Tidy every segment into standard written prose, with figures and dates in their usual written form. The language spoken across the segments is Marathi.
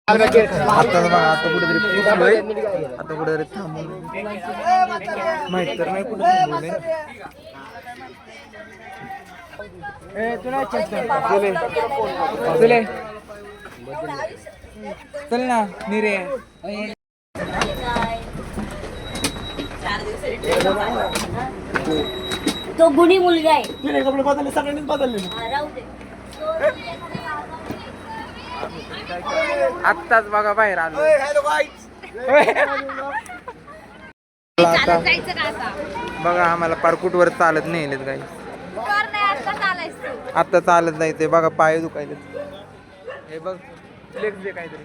आता बघा आता कुठेतरी पोहोचलोय आता कुठेतरी थांबून माहित तर नाही कुठे थांबलोय चल ना निरे तो गुणी मुलगा आहे. कपडे बदलले सगळ्यांनीच बदलले. आत्ताच बघा बाहेर आलो बघा आम्हाला पारकुटवर चालत नाही काही आता चालत जायचंय बघा पाय दुखायले हे बघ फ्लेक्स दे काहीतरी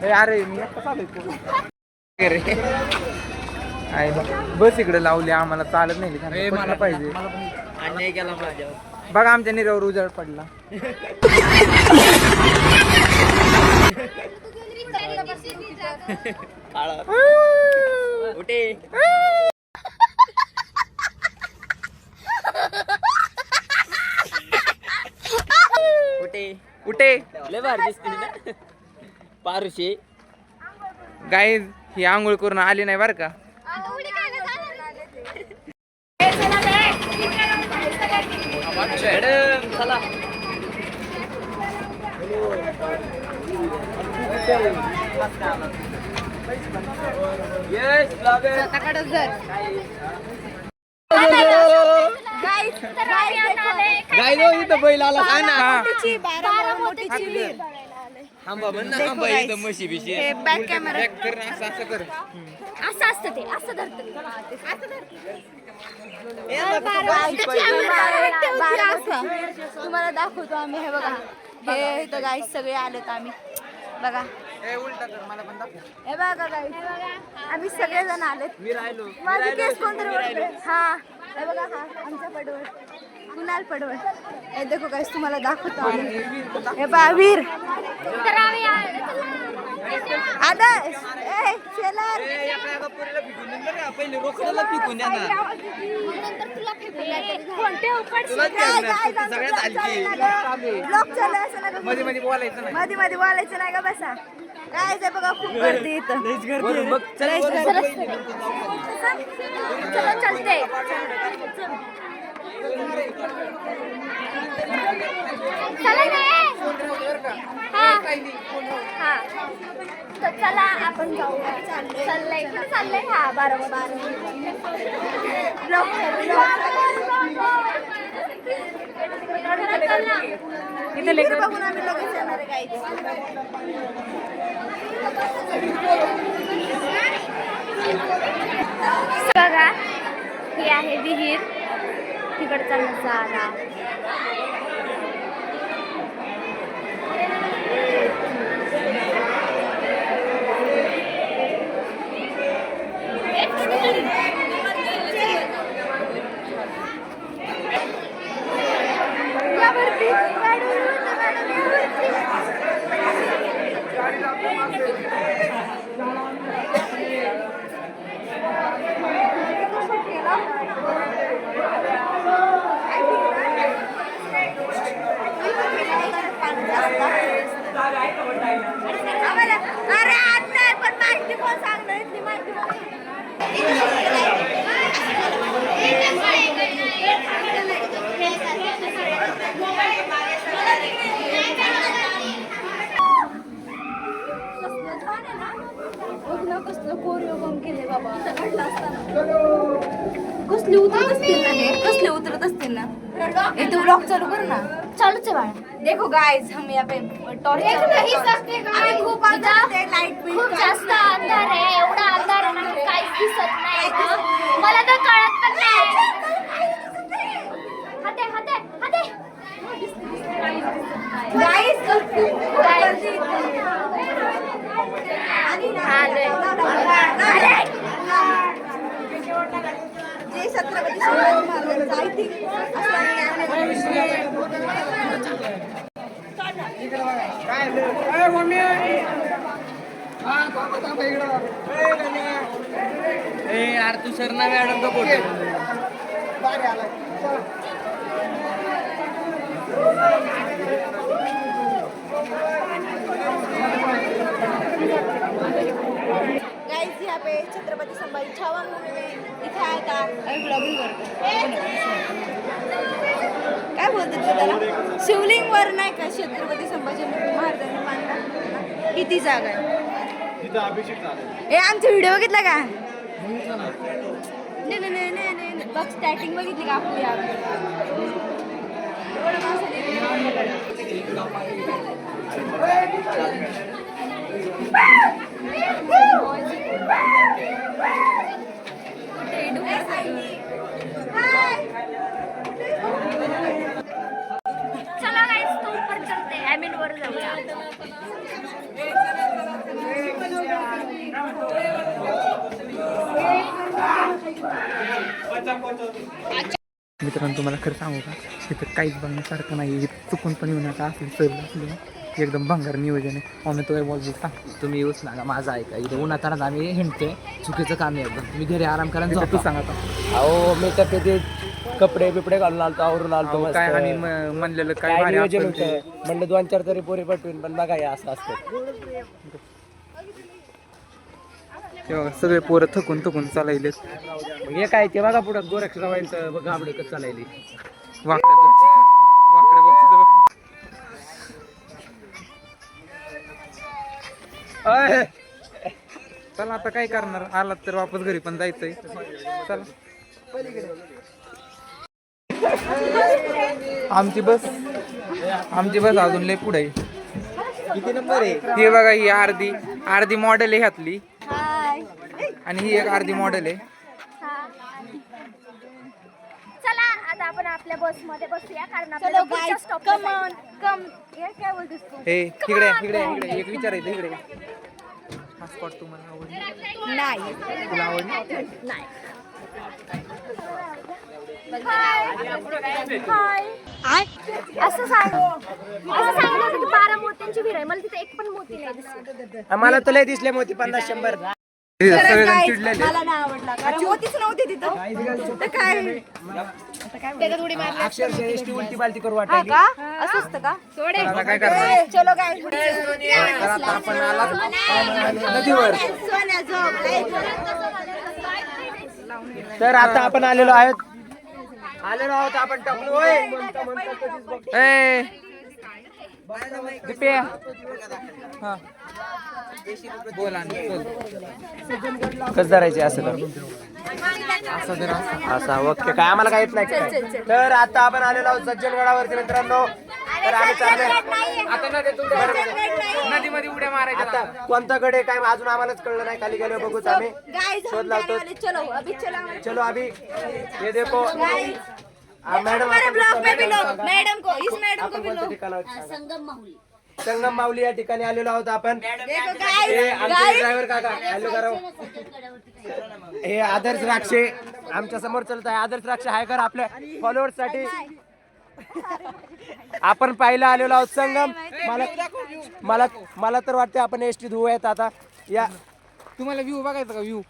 हे अरे मी आता चालू बस इकडे लावली आम्हाला चालत नाही मला पाहिजे बघा आमच्या निरावर उजाड पडला उठे पारुशे गाईज ही आंघोळ करून आली नाही बर का इथं बैल आला काय ना म्हशी बिशी असं असतं ते असं धरतं तुम्हाला दाखवतो आम्ही हे बघा हे इथं गाईस सगळे आलेत आम्ही बघा हे बघा गाईस आम्ही सगळेजण आलेत माझे केस कोणतरी हा हे बघा हा आमचा पडवळ कुणाल पडवळ हे देखो गाईस तुम्हाला दाखवतो आम्ही हे बघा वीर आदर्श ए शेलार पहिले रोकडाला पिकून मध्ये मध्ये बोलायचं नाही मध्ये मध्ये बोलायचं नाही का बसा काय ते बघा खूप गर्दी इथं चलते चला आपण जाऊया चाललंय कुठे चाललंय हा 12 इथे बघून आम्ही लगेच येणार आहे बघा ही आहे विहीर तिकडचा नजारा अरे आता पण माहिती कोण सांगणार इथली माहिती कसलं कोरिओग्राम केले बाबा कसले उतरत असतील ना हे कसले उतरत असतील ना इथे व्लॉग चालू कर ना चालूच आहे बाळा देखो गाइस हम यहाँ पे टॉर्च नहीं सकते आम्ही खूप अंधार आहे लाईट खूप जास्त अंधार आहे एवढा अंधार आहे ना काहीच दिसत नाही मला तर कळत पण नाही हाते हाते हाते गाइस जे छत्रपती शिवाजी महाराजांचं आय थिंक यार तू शरणा मॅडम का फोटो गाइस यहाँ पे छत्रपति संभाजी छावा मूवी में दिखाया था अभी ब्लॉगिंग काय बोलते ते त्याला शिवलिंग वर नाही का छत्रपती संभाजी महाराजांनी बांधला किती जागा आहे तिथं अभिषेक झाला. ए आमचा व्हिडिओ बघितला का नाही नाही नाही नाही नाही बघ स्टार्टिंग बघितली का आपली एवढं चला गाइस तो ऊपर चलते हैं आई मीन वर जाऊया मित्रांनो तुम्हाला खरं सांगू का इथं काहीच बघण्यासारखं नाही. इथं चुकून पण येऊन आता असली सहल असली एकदम भंगार नियोजन आहे. आम्ही तो बोलतो सांग तुम्ही येऊच ना माझा ऐका इथे उन्हातानाच आम्ही हिंडते चुकीचं काम आहे एकदम. तुम्ही घरी आराम करा तू तू सांग आता अहो मेकअप येते कपडे बिपडे घालून आलतो आवरून आलतो मस्त. काय आणि म्हणलेलं काय काय भारी नियोजन असेल ते. होतं म्हणलं 2-4 तरी पोरी पटवून पण बघा हे असं असतं. तेव्हा सगळे पोरं थकून थकून चालायले मग हे काय ते बघा पुढं गोरक्षरावांचं बघा आपलं कसं चालायली वाकड्या बघ अय, चला आता काय करणार आलात तर वापस घरी पण जायचंय. चला आमची बस अजून लय पुढे आहे. किती नंबर आहे हे बघा ही अर्धी मॉडेल आहे ह्यातली हाय आणि ही एक अर्धी मॉडेल आहे. चला आता आपण आपल्या बस मध्ये बसूया कारण चलो आपल्याला गाइस पुढच्या stop कम ला ऑन कम ये क्या बोलतेस तू हे इकडे एक विचारायचं इकडे हा स्पॉट तुम्हाला आवडला नाही तुला आवडला हाय असं सांगितलं होतं की 12 मोत्यांची विहीर आहे मला तिथे एक पण मोती नाही दिसली आम्हाला तुला दिसले मोती 50-100 सगळेजण खरंच चिडलेले मला नाही आवडला कारण मोतीच नव्हते तिथं तर काय त्याच्यात उडी मारली अक्षरशः एसटी उलटी पालटी करू हा वाटायली. का असं असतं का सोडे आता काय करणार चलो काय तर आता आपण आलात नदीवर. सोन्या झोप तर आता आपण आलेलो आहोत आपण टाकलो होय. ए दिप्या हा बोल आणि बोल. कसं धरायचे असं तर असं जर असं असा ओके काय आम्हाला काय येत नाही काय. तर आता आपण आलेलो आहोत सज्जनगडावरती मित्रांनो. तर आम्ही चाललोय आता नदीमध्ये उड्या मारायच्या आता कोणता गड आहे काय अजून आम्हालाच कळलं नाही. खाली गेलो बघूच आम्ही गाइस शोध लावतो. चलो अभी चलो चलो अभी ये देखो मैडम हमारे ब्लॉग में भी लोग मैडम को इस मैडम को भी लोग संगम माऊली या ठिकाणी आलेलो आहोत आपण. देखो हे आमचे गाइस ड्रायव्हर काका हॅलो करा. हे आदर्श राक्षे आमच्या समोर चलत आहे. आदर्श राक्ष आहे कर आपल्या फॉलोअर्स साठी आपण पाहायला आलेलो आहोत संगम. मला तर वाटतं आपण एसटी धुवूयात आता. या तुम्हाला व्ह्यू बघायचा का व्ह्यू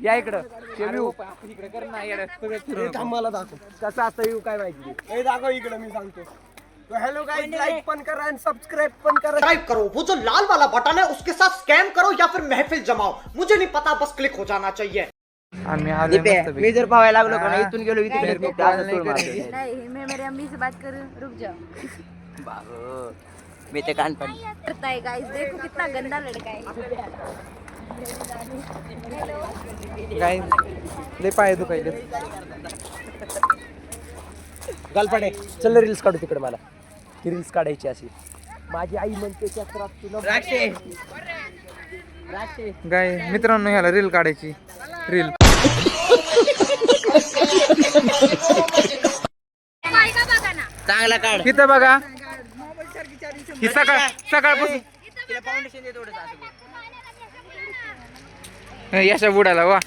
या इकडं ते व्ह्यू इकडे कर ना येडं. सगळं फिरवलं. मला दाखव कसा असतं व्ह्यू काय माहिती हे दाखव इकडं मी सांगतो. हेलो गाइस लाइक पण करा आणि सबस्क्राइब पण करा. सब्सक्राइब करो वो जो लाल वाला बटन है उसके साथ स्कैम करो या फिर महफिल जमाओ मुझे नहीं पता बस क्लिक हो जाना चाहिए. आम्ही आलो मी जर पाहायला लागलो का इथून गेलो इथे नहीं मैं मेरी अम्मी से बात करूं रुक जाओ मी ते कान पण करता है गाइस देखो कितना गंदा लड़का है काय लय पाय दुखायले. गालपाडे चल रील्स काढू तिकडे. मला ती रील्स काढायची अशी माझी आई म्हणते काय मित्रांनो ह्याला रील काढायची रील. चांगला काढ. तिथं बघा ही सकाळपासून यशा बुडाला वा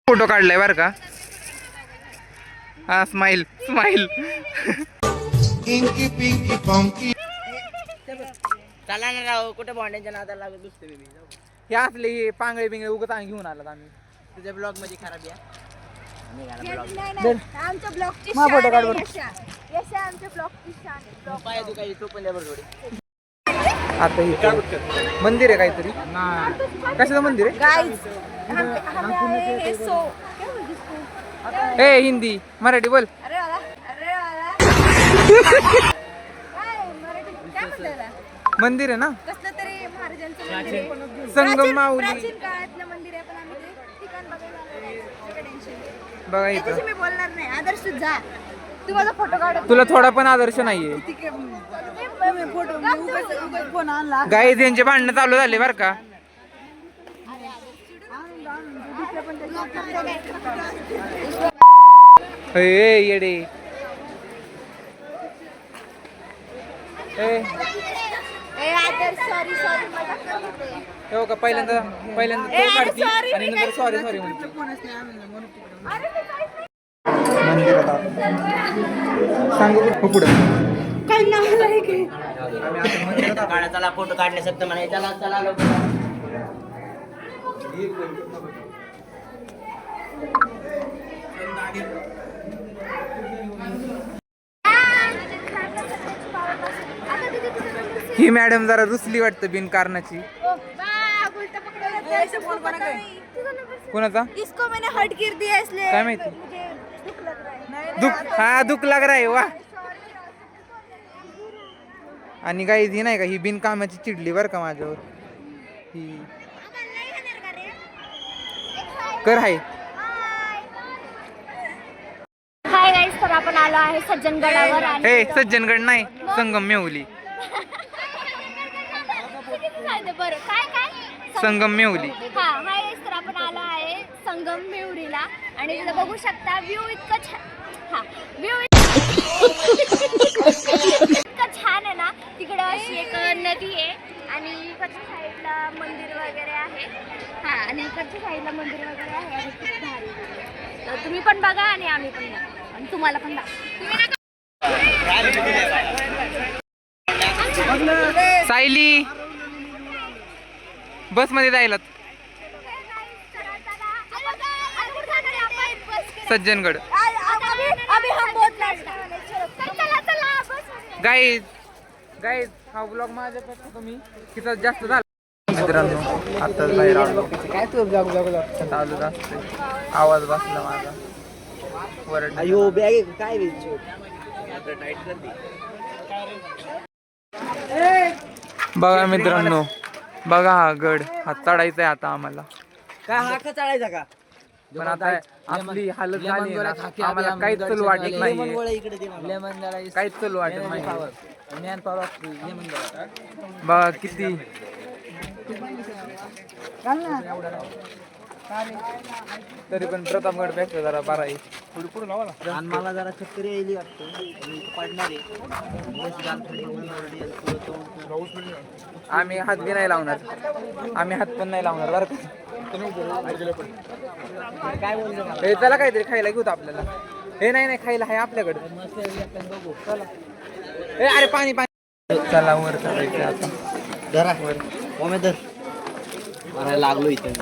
फोटो काढलाय बर का. हा स्माइल चला ना राव कुठे भांड्यांच्या नादाला लागत दुसते मी. हे असले पांगळे बिंगळे उगत घेऊन आलात आम्ही. तुझ्या ब्लॉग मध्ये खराब या नाही, आमच्या ब्लॉगची मा फोटो काढ बरं. यशा आमच्या ब्लॉगची शान आहे. पाय दुखायली तो पण द्या बरं थोडी. आता हे मंदिर आहे काहीतरी. कशाचं मंदिर आहे? गाइस हमें आए हैं सो क्या बोलते इसको? ए हिंदी मराठी बोल. अरे वाला काय मराठी काय म्हणतात? मंदिर आहे ना, कसलं तरी महाराजांचं मंदिर आहे. संगम माऊली. प्राचीन काळातलं मंदिर आहे, पण आम्ही ते ठिकाण बघायला आलो नाही. सगळं टेन्शन आहे. बघा याच्याशी इथं. मी बोलणार नाही. आदर्श तू जा, तू माझा फोटो काढ. तुला थोडा पण आदर्श नाहीये. गाईज यांचे भांडणं चालू झाले बर का. ए येडे सॉरी सॉरी मजाक करत होते. हो का, पहिल्यांदा ए, तो काढती sorry, आणि मी नंतर काय सॉरी बोलत सॉरी होते. म्हणते. अरे मी काय मंदिरात सांगू हो पुढं. काय नाव आहे की काढा चला फोटो काढणे सकते म्हणे. चला चला लवकर. ही मॅडम जरा रुसली वाटतं बिनकारणाची. कोणाचा इसको मैंने हट कर दिया इसलिए काय माहिती? मुझे दुख लग रहा है. दुख लाग रहा है वा. आणि काही ही नाही का, ही बिनकामाची चिडली बरं का माझ्यावर. ही कर आहे. हाय गाईस, तर आपण आलो आहे सज्जनगडावर आणि ए सज्जनगड नाही, संगम मेहुली. बरं काय काय संगम मेहुली. हा हाय गाईस, तर आपण आलो आहे संगम मेहुरीला आणि तिथं बघू शकता व्ह्यू इतका छान. हा व्ह्यू इतका छान आहे ना. तिकडं अशी एक नदी आहे आणि इकडच्या साईडला मंदिर वगैरे आहे. हा आणि इकडच्या साईडला मंदिर वगैरे आहे आणि खूप भारी आहे. तर तुम्ही पण बघा आणि आम्ही पण बघा आणि तुम्हाला पण सायली बस मध्ये जायला सज्जनगड. अभी हम बहुत लास्ट गाईज गाईज हा ब्लॉग माझ्यापेक्षा तुम्ही किती जास्त झाला. मित्रांनो आता बाहेर आलो. काय तू जागू जागू चालूच असते, आवाज बसला माझा वरड. अयो बॅग काय बघा मित्रांनो, बघा हा गड, हा चढायचा आहे आता आम्हाला. काय हा का चढायचा का? पण आता आपली हालत झाली आहे ना, आम्हाला काहीच चलू वाटत नाही, काहीच चलू वाटत नाही. बघा किती तरी पण प्रतापगड पेक्षा जरा बरा आहे. आणि मला जरा चक्कर यायली वाटतं पडणार आम्ही हात बी नाही लावणार, आम्ही हात पण नाही लावणार बरं का. काय बोलतो हे चला काहीतरी खायला घेऊ आपल्याला. हे नाही नाही खायला आहे आपल्याकडे. चला ए अरे पाणी पाणी. चला वर चढायचं आता. जरा वर धर. मला लागलो इथे.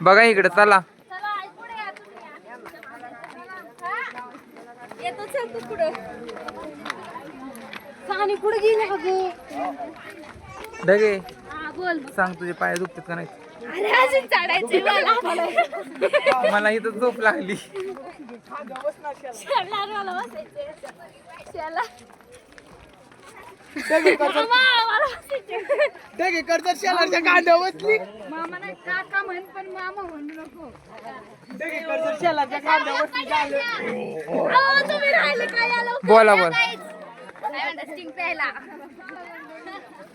बघा इकडे चला. येतो चल तू पुढं. आणि पुढे गेले अगं. ढगे हा बोल. सांग तुझे पाय दुखतात का नाही? अरे अजून चढायचे मला. मला इथं झोप लागली. मला बसायचंय. शाला. मामा नाही काका म्हण पण मामा म्हणू नको. तुम्ही राहिले काय आलो बोला बोल. काय म्हणतात स्टिंग प्यायला.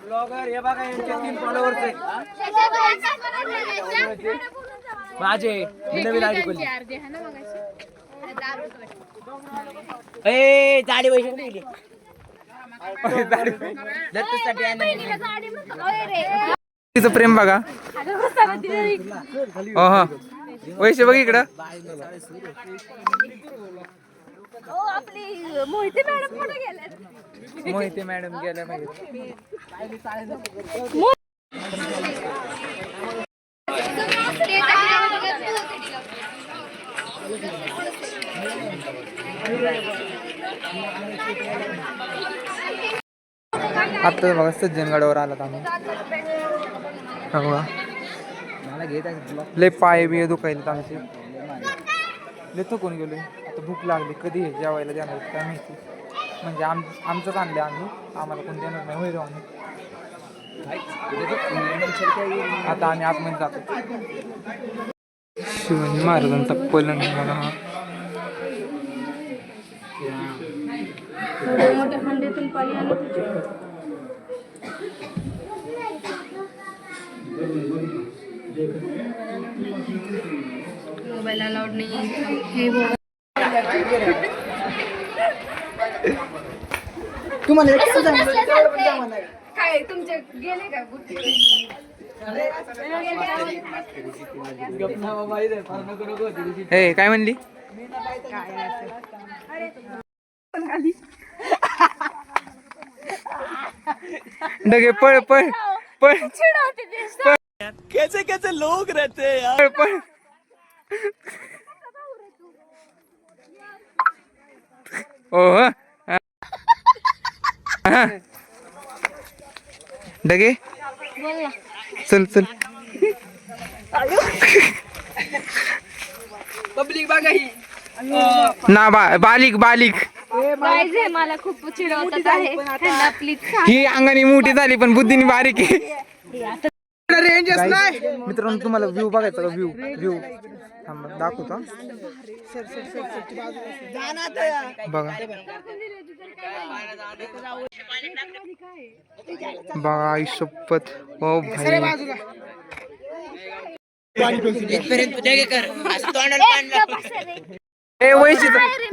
ब्लॉगर हे बघा यांचे 3 फॉलोअर्स आहेत. माझे नवीन आयडी खोलली. ए जाडी पैसे कुठे गेली? तिचं प्रेम बघा. वैसे बघ इकडं. आपली मोहिते मॅडम कुठे गेले? मोहिते मॅडम गेल्या पाहिजे. आता बघा सज्जनगडावर आलात आम्ही. हा बघा लय पाय बी दुखायलेत आमचे. लय थकून गेलोय. आता भूक लागली. कधी जेवायला देणार काय माहिती. म्हणजे आमचंच आणलं आम्ही. आम्हाला कोण देणार नाही. होईल आम्ही आता आम्ही आतमध्ये जातो. शिवाजी महाराजांचा पलंग बघा हा. मोठ्या खंडीतून पाणी आलं. मोबाईल अलाउड नाही. हे काय तुमचे गेले का हे काय म्हणली. डगे पळ पळ पळ. कैसे कैसे लोग रहते हैं यार. पळ पळ. ओ डगे चल चल. पब्लिक बघा ही. ना बालिक बालिक पाहिजे. मला खूप चिडवतात आहे. त्यांना प्लीज ही अंगाने मोठी झाली पण बुद्धीने बारीक आहे. रेंजच नाही. मित्रांनो तुम्हाला व्ह्यू बघायचा का. व्ह्यू दाखवतो बघा. बघा आई शपथ. ओ भाई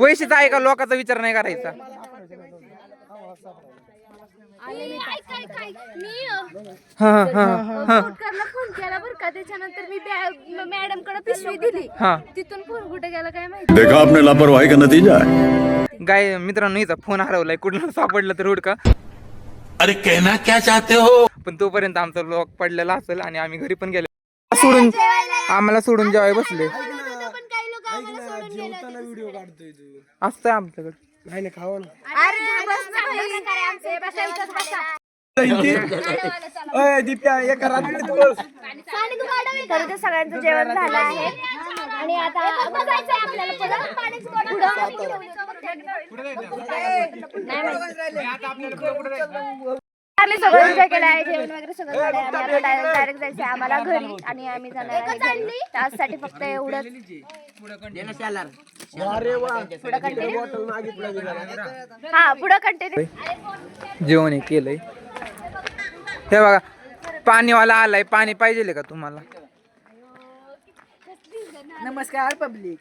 वैशीचा आहे का. लोकांचा विचार नाही करायचा. फोन केला बरं का. त्याच्यानंतर मी मॅडम कडे पिशवी दिली. तिथून फोन कुठे गेला काय माहिती. देखा आपने लापरवाही का नतीजा है. गाय मित्रांनो हिचा फोन हरवलाय. कुठला सापडलं तर हुडका. अरे कहना क्या चाहते हो. पण तोपर्यंत आमचा लॉक पडलेला असेल आणि आम्ही घरी पण गेलो. सोडून आम्हाला सोडून जेवाय बसले. असतंय आमच्याकडे. नाही खावा ना. दीप्या एका रात्रीत बोल. तर ते सगळ्यांचं जेवण झालं आहे आणि आता बघायचं आहे आपल्याला परत पाण्याची आम्ही सगळं एन्जॉय केलं आहे. जेवण वगैरे सगळं झालं आहे. आम्ही आता डायरेक्ट जायचं आहे आम्हाला घरी आणि आम्ही जाणार आहे घरी. त्यासाठी फक्त एवढंच. हा पुढं कंटिन्यू. जेवण हे केलंय. हे बघा पाणीवाला आलाय. पाणी पाहिजे का तुम्हाला. नमस्कार पब्लिक.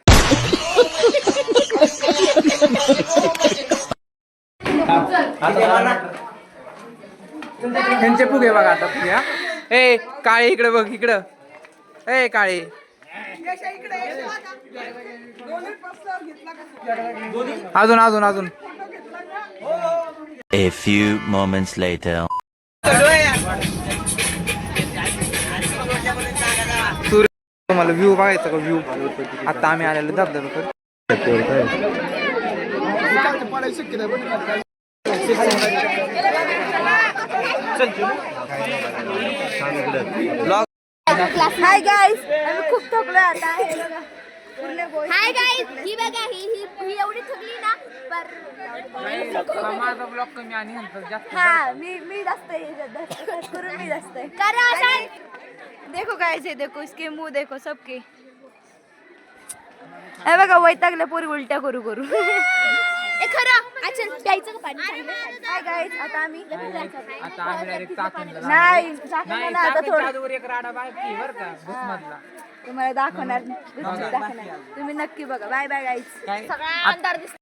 ह्यांचे फुगे बघा आता फुगे. हा ए काळे इकडे बघ इकडं. ए काळे अजून अजून अजून. A few moments later. तुम्हाला व्ह्यू बघायचा का. व्ह्यू आता आम्ही आलेलो धबधब्याकडे. Hi guys. आम्ही खूप थकलो आता. Hi guys. ही बघा ही एवढी थकली ना. माझा ब्लॉग कमी आणि जास्त. हाँ मी जास्त करून मी जास्त है. देखो गाइस ये देखो इसके मुंह देखो सबके. हे बघा वैतागल्या पोरी उलट्या करू करू. ए खरं अच्छा प्यायचं का पाणी. हाय गाइस आता आम्ही आता आम्ही डायरेक्ट चाकणला. नाही चाकणला आता थोडं चाकणच्या एक राडा बाकी बरं का भूतमधला. तुम्हाला दाखवणार. तुम्ही नक्की बघा. Bye bye guys. सगळा अंधार दिसतो.